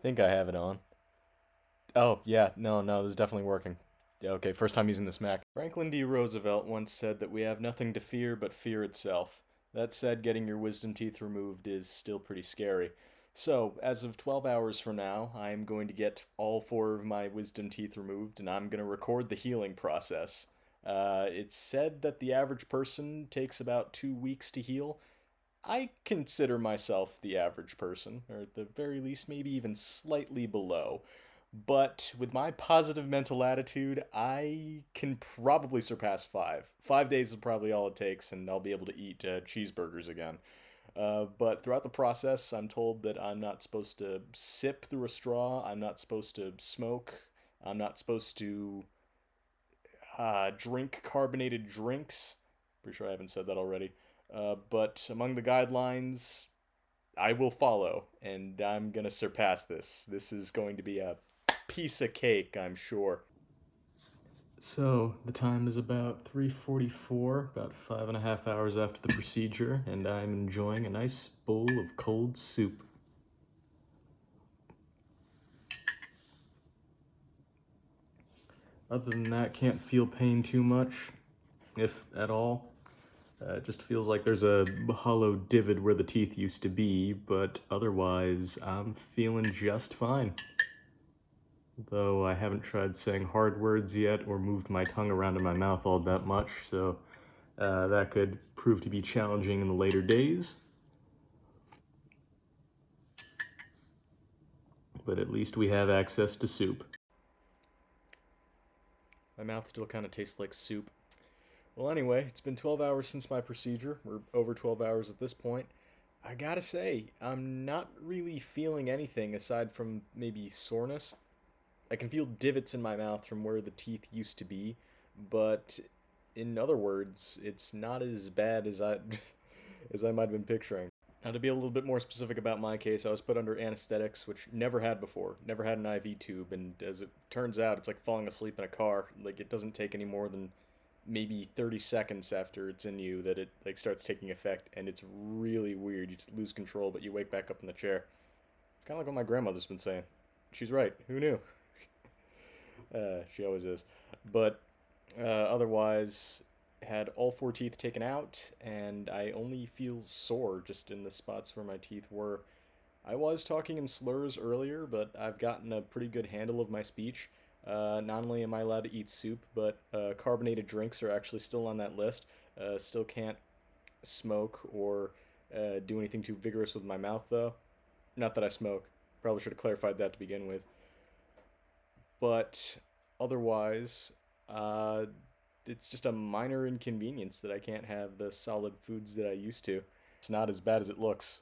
Think I have it on. Oh, yeah, no, this is definitely working. Yeah, okay, first time using this Mac. Franklin D. Roosevelt once said that we have nothing to fear but fear itself. That said, getting your wisdom teeth removed is still pretty scary. So, as of 12 hours from now, I am going to get all four of my wisdom teeth removed and I'm going to record the healing process. It's said that the average person takes about 2 weeks to heal. I consider myself the average person, or at the very least, maybe even slightly below. But with my positive mental attitude, I can probably surpass 5. 5 days is probably all it takes, and I'll be able to eat cheeseburgers again. But throughout the process, I'm told that I'm not supposed to sip through a straw, I'm not supposed to smoke, I'm not supposed to drink carbonated drinks. Pretty sure I haven't said that already. But among the guidelines, I will follow, and I'm gonna surpass this. This is going to be a piece of cake, I'm sure. So the time is about 3:44, about 5.5 hours after the procedure, and I'm enjoying a nice bowl of cold soup. Other than that, can't feel pain too much, if at all. It just feels like there's a hollow divot where the teeth used to be, but otherwise, I'm feeling just fine. Though I haven't tried saying hard words yet or moved my tongue around in my mouth all that much, so that could prove to be challenging in the later days. But at least we have access to soup. My mouth still kind of tastes like soup. Well, anyway, it's been 12 hours since my procedure, or over 12 hours at this point. I gotta say, I'm not really feeling anything aside from maybe soreness. I can feel divots in my mouth from where the teeth used to be, but in other words, it's not as bad as I as I might have been picturing. Now, to be a little bit more specific about my case, I was put under anesthetics, which never had before. Never had an IV tube, and as it turns out, it's like falling asleep in a car. Like it doesn't take any more than maybe 30 seconds after it's in you that it like starts taking effect, and it's really weird. You just lose control, but you wake back up in the chair. It's kind of like what my grandmother's been saying. She's right. Who knew? She always is. But otherwise, had all four teeth taken out, and I only feel sore just in the spots where my teeth were. I was talking in slurs earlier, but I've gotten a pretty good handle of my speech. Not only am I allowed to eat soup, but carbonated drinks are actually still on that list. Still can't smoke or do anything too vigorous with my mouth, though. Not that I smoke. Probably should have clarified that to begin with. But otherwise, uh, it's just a minor inconvenience that I can't have the solid foods that I used to. It's not as bad as it looks,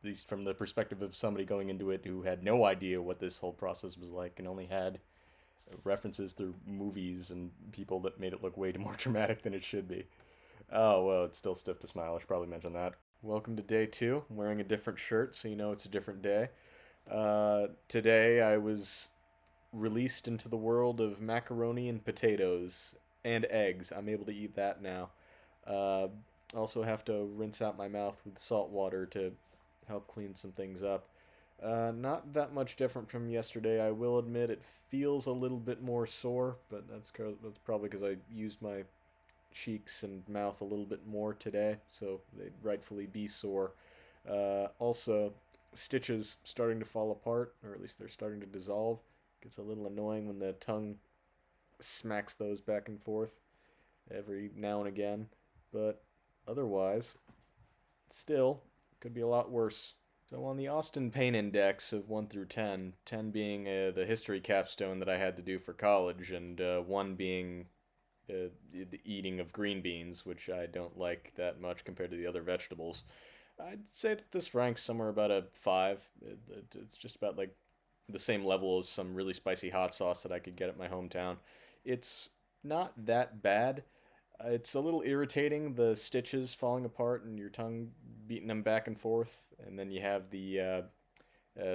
at least from the perspective of somebody going into it who had no idea what this whole process was like and only had references through movies and people that made it look way more dramatic than it should be. Oh, well, it's still stiff to smile. I should probably mention that. Welcome to day two. I'm wearing a different shirt, so you know it's a different day. Today I was released into the world of macaroni and potatoes and eggs. I'm able to eat that now. Uh, Also have to rinse out my mouth with salt water to help clean some things up. Not that much different from yesterday. I will admit it feels a little bit more sore, but that's probably because I used my cheeks and mouth a little bit more today, so they'd rightfully be sore. Also, stitches starting to fall apart, or at least they're starting to dissolve. Gets a little annoying when the tongue smacks those back and forth every now and again, but otherwise, still, could be a lot worse. So on the Austin Pain Index of 1 through 10, 10 being the history capstone that I had to do for college, and 1 being the eating of green beans, which I don't like that much compared to the other vegetables. I'd say that this ranks somewhere about a 5. It's just about like the same level as some really spicy hot sauce that I could get at my hometown. It's not that bad. It's a little irritating, the stitches falling apart and your tongue beating them back and forth, and then you have the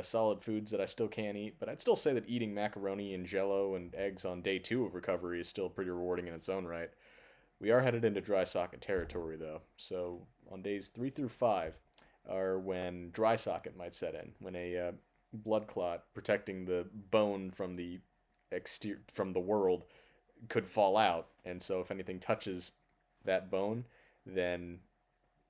solid foods that I still can't eat. But I'd still say that eating macaroni and jello and eggs on day 2 of recovery is still pretty rewarding in its own right. We are headed into dry socket territory, though. So on days 3 through 5 are when dry socket might set in, when a blood clot protecting the bone from the world could fall out, and so if anything touches that bone, then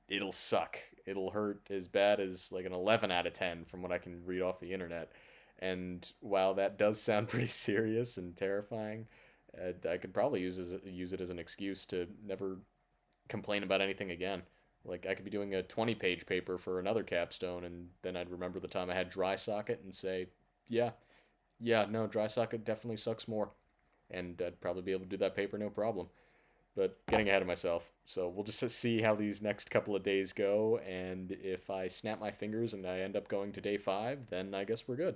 it'll suck. It'll hurt as bad as like an 11 out of 10 from what I can read off the internet. And while that does sound pretty serious and terrifying, I could probably use it as an excuse to never complain about anything again. Like I could be doing a 20-page paper for another capstone, and then I'd remember the time I had dry socket and say, yeah, yeah, no, dry socket definitely sucks more, and I'd probably be able to do that paper no problem. But getting ahead of myself. So we'll just see how these next couple of days go, and if I snap my fingers and I end up going to day 5, then I guess we're good.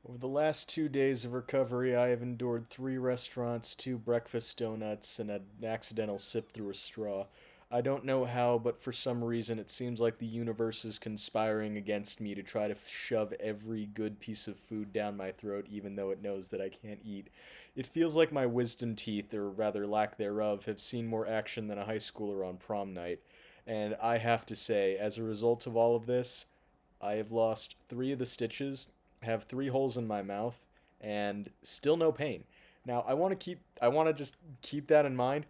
Over the last 2 days of recovery, I have endured 3 restaurants, 2 breakfast donuts, and an accidental sip through a straw. I don't know how, but for some reason it seems like the universe is conspiring against me to try to shove every good piece of food down my throat, even though it knows that I can't eat. It feels like my wisdom teeth, or rather lack thereof, have seen more action than a high schooler on prom night. And I have to say, as a result of all of this, I have lost 3 of the stitches, have 3 holes in my mouth, and still no pain. Now, I want to just keep that in mind.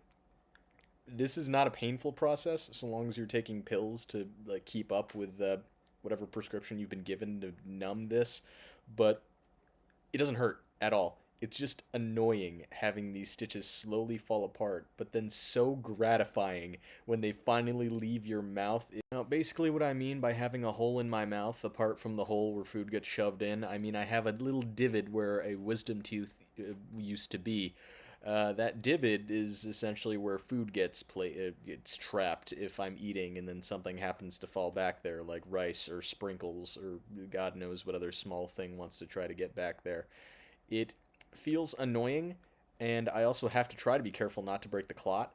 This is not a painful process so long as you're taking pills to like keep up with whatever prescription you've been given to numb this, but it doesn't hurt at all. It's just annoying having these stitches slowly fall apart, but then so gratifying when they finally leave your mouth. Now, basically, what I mean by having a hole in my mouth, apart from the hole where food gets shoved in, I mean I have a little divot where a wisdom tooth used to be. That divot is essentially where food gets trapped if I'm eating, and then something happens to fall back there, like rice or sprinkles or God knows what other small thing wants to try to get back there. It feels annoying, and I also have to try to be careful not to break the clot.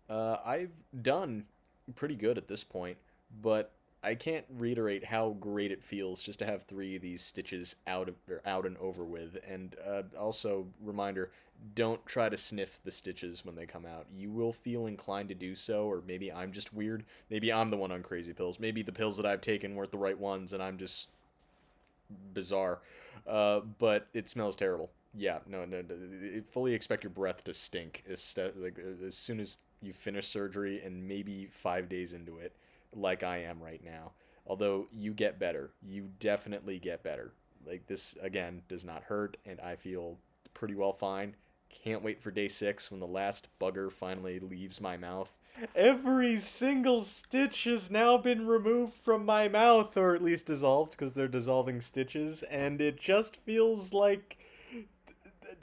I've done pretty good at this point, but I can't reiterate how great it feels just to have 3 of these stitches out and over with. And also, reminder: don't try to sniff the stitches when they come out. You will feel inclined to do so, or maybe I'm just weird. Maybe I'm the one on crazy pills. Maybe the pills that I've taken weren't the right ones, and I'm just bizarre. But it smells terrible. Yeah, no. Fully expect your breath to stink as soon as you finish surgery and maybe 5 days into it, like I am right now. Although you get better, you definitely get better. Like this again does not hurt, and I feel pretty well fine. Can't wait for day 6 when the last bugger finally leaves my mouth. Every single stitch has now been removed from my mouth, or at least dissolved, because they're dissolving stitches, and it just feels like.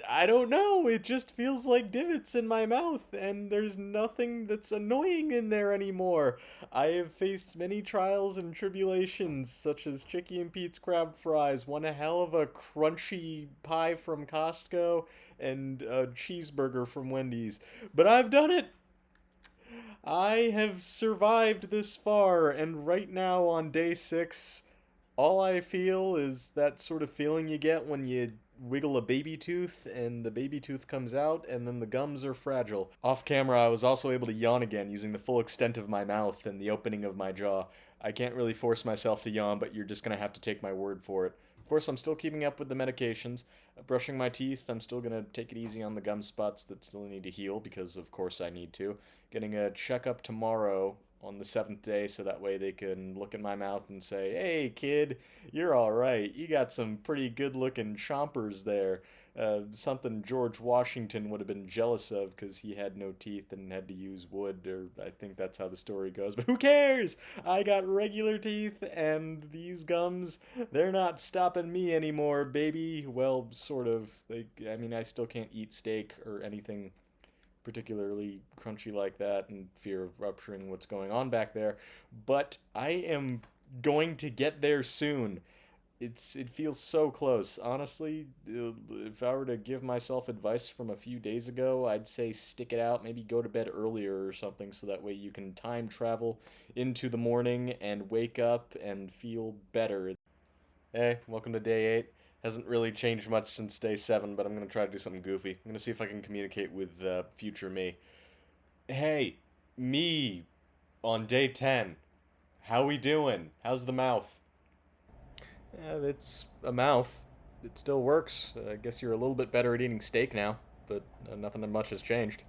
I don't know, it just feels like divots in my mouth, and there's nothing that's annoying in there anymore. I have faced many trials and tribulations, such as Chicky and Pete's crab fries, one hell of a crunchy pie from Costco, and a cheeseburger from Wendy's. But I've done it! I have survived this far, and right now on day 6, all I feel is that sort of feeling you get when you wiggle a baby tooth and the baby tooth comes out and then the gums are fragile. Off camera, I was also able to yawn again using the full extent of my mouth and the opening of my jaw. I can't really force myself to yawn, but you're just gonna have to take my word for it. Of course, I'm still keeping up with the medications. Brushing my teeth, I'm still gonna take it easy on the gum spots that still need to heal because, of course, I need to. Getting a checkup tomorrow on the 7th day so that way they can look in my mouth and say, hey, kid, you're all right. You got some pretty good looking chompers there. Something George Washington would have been jealous of because he had no teeth and had to use wood, or I think that's how the story goes. But who cares? I got regular teeth, and these gums, they're not stopping me anymore, baby. Well, sort of. I mean, I still can't eat steak or anything particularly crunchy like that in fear of rupturing what's going on back there. But I am going to get there soon. It feels so close. Honestly, if I were to give myself advice from a few days ago, I'd say stick it out, maybe go to bed earlier or something so that way you can time travel into the morning and wake up and feel better. Hey, welcome to day 8. Hasn't really changed much since day 7, but I'm going to try to do something goofy. I'm going to see if I can communicate with future me. Hey, me on day 10. How we doing? How's the mouth? Yeah, it's a mouth. It still works. I guess you're a little bit better at eating steak now, but nothing much has changed.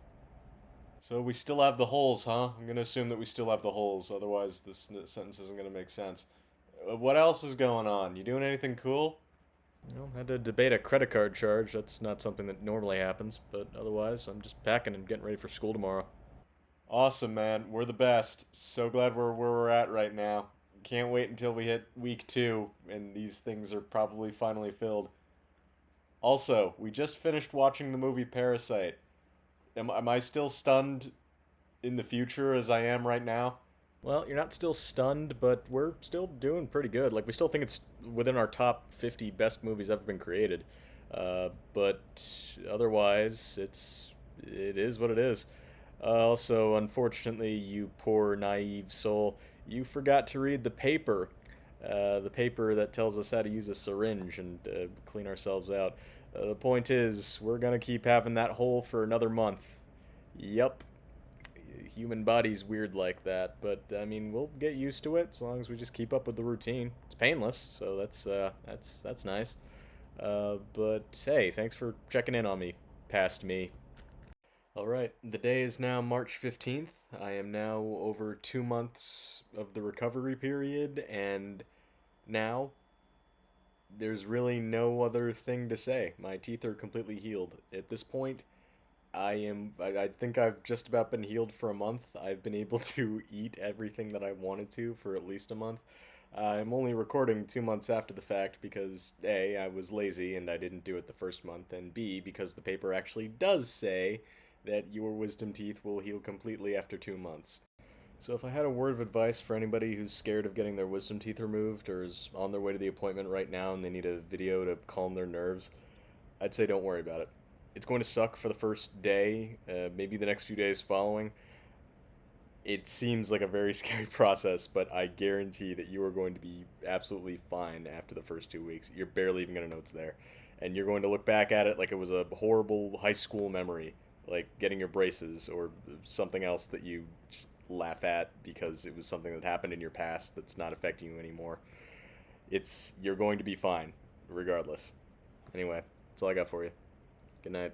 So we still have the holes, huh? I'm gonna assume that we still have the holes, otherwise this sentence isn't gonna make sense. What else is going on? You doing anything cool? Had to debate a credit card charge. That's not something that normally happens, but otherwise, I'm just packing and getting ready for school tomorrow. Awesome, man. We're the best. So glad we're where we're at right now. Can't wait until we hit week 2 and these things are probably finally filled. Also, we just finished watching the movie Parasite. Am I still stunned in the future as I am right now? Well, you're not still stunned, but we're still doing pretty good. Like, we still think it's within our top 50 best movies ever been created. But otherwise, it is what it is. Also, unfortunately, you poor naive soul, you forgot to read the paper that tells us how to use a syringe and clean ourselves out. The point is, we're gonna keep having that hole for another month. Yup, human body's weird like that, but I mean, we'll get used to it as long as we just keep up with the routine. It's painless, so that's nice. But hey, thanks for checking in on me, past me. All right, the day is now March 15th. I am now over 2 months of the recovery period, and now there's really no other thing to say. My teeth are completely healed. At this point, I think I've just about been healed for a month. I've been able to eat everything that I wanted to for at least a month. I'm only recording 2 months after the fact because A, I was lazy and I didn't do it the first month, and B, because the paper actually does say that your wisdom teeth will heal completely after 2 months. So, if I had a word of advice for anybody who's scared of getting their wisdom teeth removed or is on their way to the appointment right now and they need a video to calm their nerves, I'd say don't worry about it. It's going to suck for the first day, maybe the next few days following. It seems like a very scary process, but I guarantee that you are going to be absolutely fine after the first 2 weeks. You're barely even going to know it's there. And you're going to look back at it like it was a horrible high school memory, like getting your braces or something else that you just laugh at because it was something that happened in your past that's not affecting you anymore. You're going to be fine, regardless. Anyway, that's all I got for you. Good night.